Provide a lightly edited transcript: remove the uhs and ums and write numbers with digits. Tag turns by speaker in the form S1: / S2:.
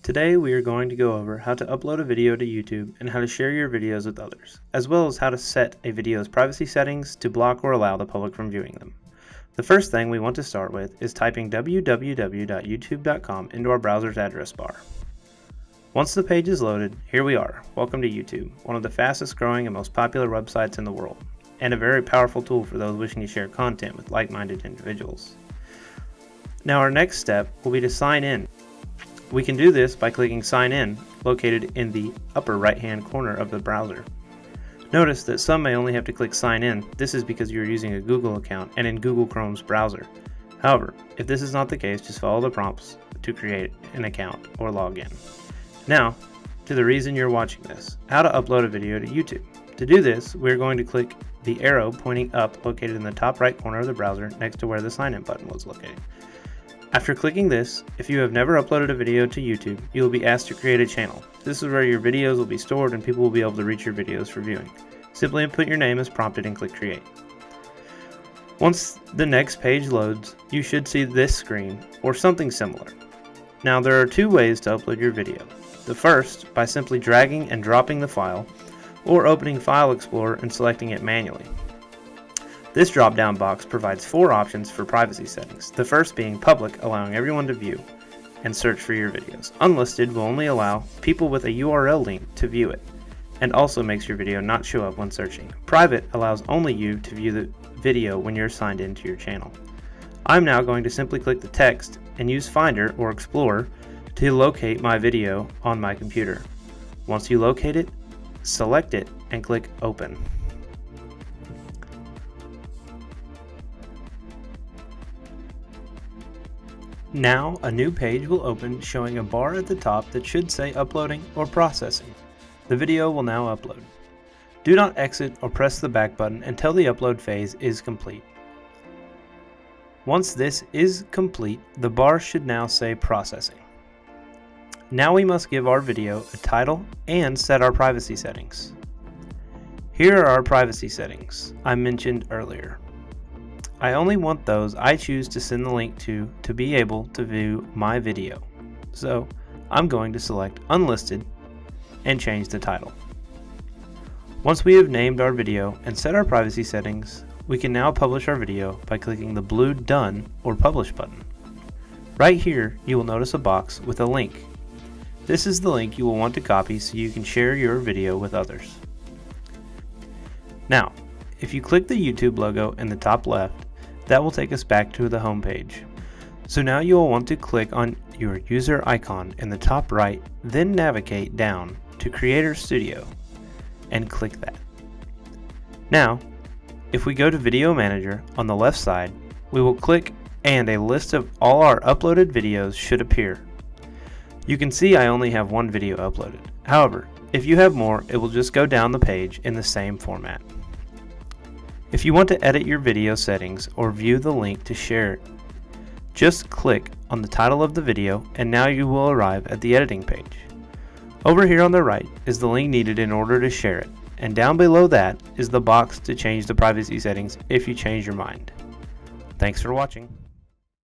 S1: Today we are going to go over how to upload a video to YouTube and how to share your videos with others, as well as how to set a video's privacy settings to block or allow the public from viewing them. The first thing we want to start with is typing www.youtube.com into our browser's address bar. Once the page is loaded, here we are. Welcome to YouTube, one of the fastest growing and most popular websites in the world, and a very powerful tool for those wishing to share content with like-minded individuals. Now our next step will be to sign in. We can do this by clicking Sign In, located in the upper right-hand corner of the browser. Notice that some may only have to click Sign In. This is because you are using a Google account and in Google Chrome's browser. However, if this is not the case, just follow the prompts to create an account or log in. Now, to the reason you're watching this, how to upload a video to YouTube. To do this, we're going to click the arrow pointing up located in the top right corner of the browser next to where the sign in button was located. After clicking this, if you have never uploaded a video to YouTube, you will be asked to create a channel. This is where your videos will be stored and people will be able to reach your videos for viewing. Simply input your name as prompted and click create. Once the next page loads, you should see this screen or something similar. Now there are two ways to upload your video. The first, by simply dragging and dropping the file, or opening File Explorer and selecting it manually. This drop-down box provides four options for privacy settings, the first being public, allowing everyone to view and search for your videos. Unlisted will only allow people with a URL link to view it, and also makes your video not show up when searching. Private allows only you to view the video when you're signed into your channel. I'm now going to simply click the text and use Finder or Explorer to locate my video on my computer. Once you locate it, select it and click Open. Now a new page will open showing a bar at the top that should say uploading or processing. The video will now upload. Do not exit or press the back button until the upload phase is complete. Once this is complete, the bar should now say processing. Now we must give our video a title and set our privacy settings. Here are our privacy settings I mentioned earlier. I only want those I choose to send the link to be able to view my video. So I'm going to select Unlisted and change the title. Once we have named our video and set our privacy settings, we can now publish our video by clicking the blue Done or Publish button. Right here you will notice a box with a link. This is the link you will want to copy so you can share your video with others. Now, if you click the YouTube logo in the top left, that will take us back to the home page. So now you will want to click on your user icon in the top right, then navigate down to Creator Studio and click that. Now, if we go to Video Manager on the left side, we will click and a list of all our uploaded videos should appear. You can see I only have one video uploaded. However, if you have more, it will just go down the page in the same format. If you want to edit your video settings or view the link to share it, just click on the title of the video and now you will arrive at the editing page. Over here on the right is the link needed in order to share it, and down below that is the box to change the privacy settings if you change your mind. Thanks for watching.